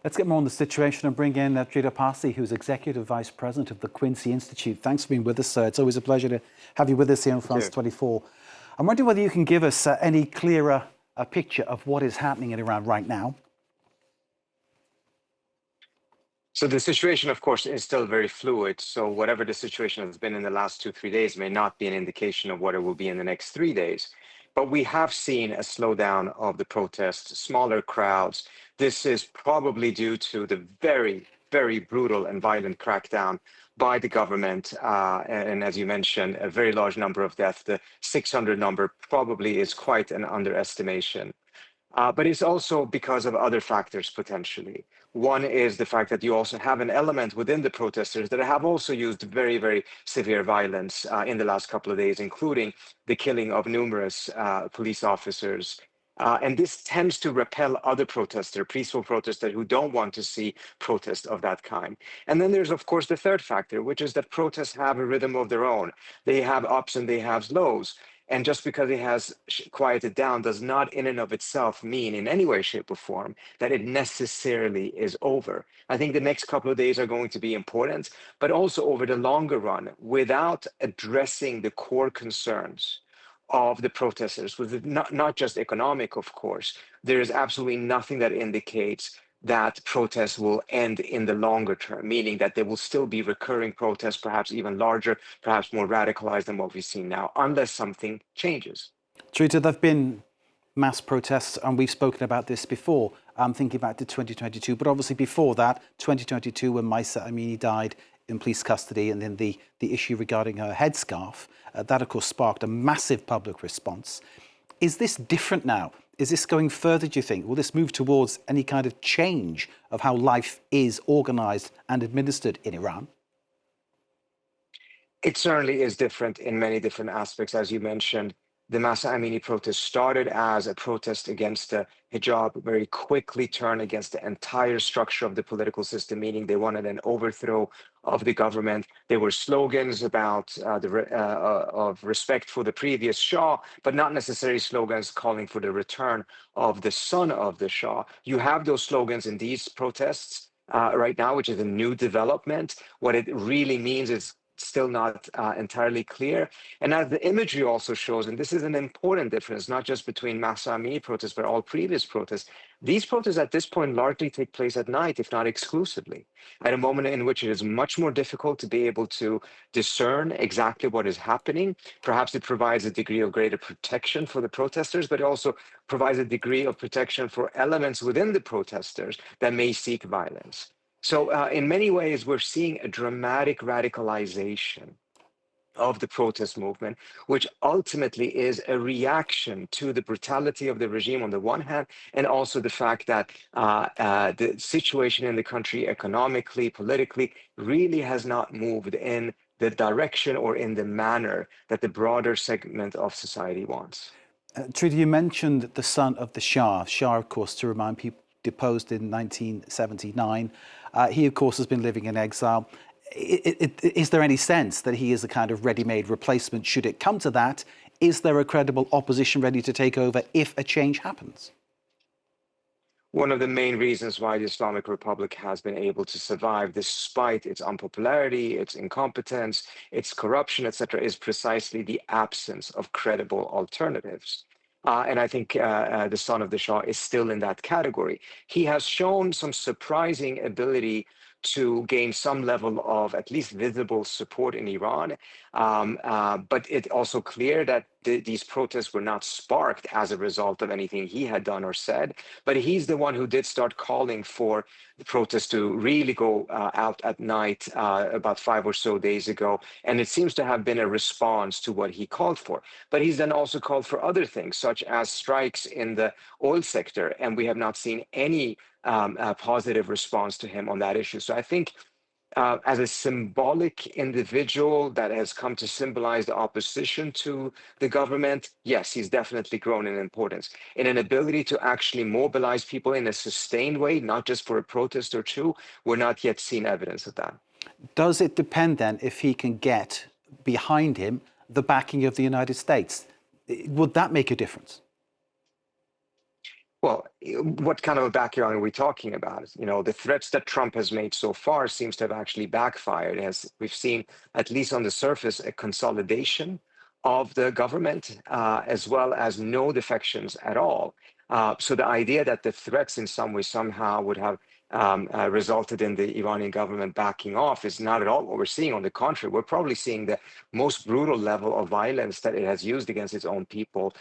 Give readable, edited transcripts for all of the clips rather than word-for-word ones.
Let's get more on the situation and bring in Trita Parsi, who's Executive Vice President of the Quincy Institute. Thanks for being with us, sir. It's always a pleasure to have you with us here on France 24. I'm wondering whether you can give us any clearer picture of what is happening in Iran right now. So the situation, of course, is still very fluid. So whatever the situation has been in the last 2-3 days may not be an indication of what it will be in the next 3 days. But we have seen a slowdown of the protests, smaller crowds. This is probably due to the very, very brutal and violent crackdown by the government. And as you mentioned, a very large number of deaths. The 600 number probably is quite an underestimation. But it's also because of other factors, potentially. One is the fact that you also have an element within the protesters that have also used very, very severe violence in the last couple of days, including the killing of numerous police officers. And this tends to repel other protesters, peaceful protesters who don't want to see protests of that kind. And then there's, of course, the third factor, which is that protests have a rhythm of their own. They have ups and they have lows. And just because it has quieted down does not in and of itself mean in any way, shape, or form that it necessarily is over. I think the next couple of days are going to be important, but also over the longer run, without addressing the core concerns of the protesters, with not just economic, of course, there is absolutely nothing that indicates that protests will end in the longer term, meaning that there will still be recurring protests, perhaps even larger, perhaps more radicalized than what we see now, unless something changes. Trita, there have been mass protests, and we've spoken about this before. I'm thinking back to 2022, but obviously before that, 2022, when Mahsa Amini died in police custody, and then the issue regarding her headscarf, that of course sparked a massive public response. Is this different now? Is this going further, do you think? Will this move towards any kind of change of how life is organized and administered in Iran? It certainly is different in many different aspects. As you mentioned, the Mahsa Amini protest started as a protest against the hijab, very quickly turned against the entire structure of the political system, meaning they wanted an overthrow of the government. There were slogans about of respect for the previous Shah, but not necessarily slogans calling for the return of the son of the Shah. You have those slogans in these protests right now, which is a new development. What it really means is still not entirely clear. And as the imagery also shows, and this is an important difference, not just between Mahsa Amini protests, but all previous protests, these protests at this point largely take place at night, if not exclusively, at a moment in which it is much more difficult to be able to discern exactly what is happening. Perhaps it provides a degree of greater protection for the protesters, but it also provides a degree of protection for elements within the protesters that may seek violence. So in many ways, we're seeing a dramatic radicalization of the protest movement, which ultimately is a reaction to the brutality of the regime on the one hand, and also the fact that the situation in the country economically, politically, really has not moved in the direction or in the manner that the broader segment of society wants. Trita, you mentioned the son of the Shah. Shah, of course, to remind people, deposed in 1979. He, of course, has been living in exile. Is there any sense that he is a kind of ready-made replacement should it come to that? Is there a credible opposition ready to take over if a change happens? One of the main reasons why the Islamic Republic has been able to survive despite its unpopularity, its incompetence, its corruption, etc., is precisely the absence of credible alternatives. And I think the son of the Shah is still in that category. He has shown some surprising ability to gain some level of at least visible support in Iran. But it's also clear that these protests were not sparked as a result of anything he had done or said. But he's the one who did start calling for the protests to really go out at night about 5 or so days ago. And it seems to have been a response to what he called for. But he's then also called for other things, such as strikes in the oil sector. And we have not seen any positive response to him on that issue. So I think as a symbolic individual that has come to symbolize the opposition to the government, yes, he's definitely grown in importance. In an ability to actually mobilize people in a sustained way, not just for a protest or two, we're not yet seen evidence of that. Does it depend then if he can get behind him the backing of the United States? Would that make a difference? Well, what kind of a background are we talking about? You know, the threats that Trump has made so far seems to have actually backfired, as we've seen, at least on the surface, a consolidation of the government, as well as no defections at all. So the idea that the threats in some way somehow would have resulted in the Iranian government backing off is not at all what we're seeing. On the contrary, we're probably seeing the most brutal level of violence that it has used against its own people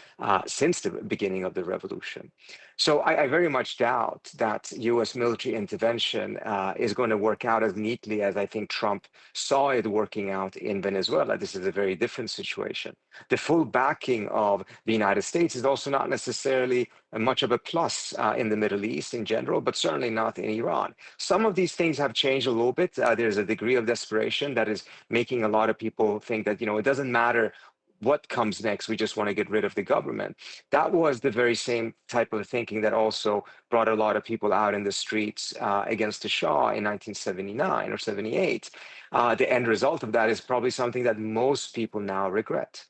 since the beginning of the revolution. So I very much doubt that U.S. military intervention is going to work out as neatly as I think Trump saw it working out in Venezuela. This is a very different situation. The full backing of the United States is also not necessarily much of a plus in the Middle East in general, but certainly not in Iran. Some of these things have changed a little bit. There's a degree of desperation that is making a lot of people think that, you know, it doesn't matter what comes next, we just want to get rid of the government. That was the very same type of thinking that also brought a lot of people out in the streets against the Shah in 1979 or 78. The end result of that is probably something that most people now regret.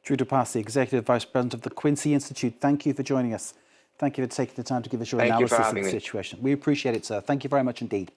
Trita Parsi, Executive Vice President of the Quincy Institute, thank you for joining us. Thank you for taking the time to give us your analysis of the situation. We appreciate it, sir. Thank you very much indeed.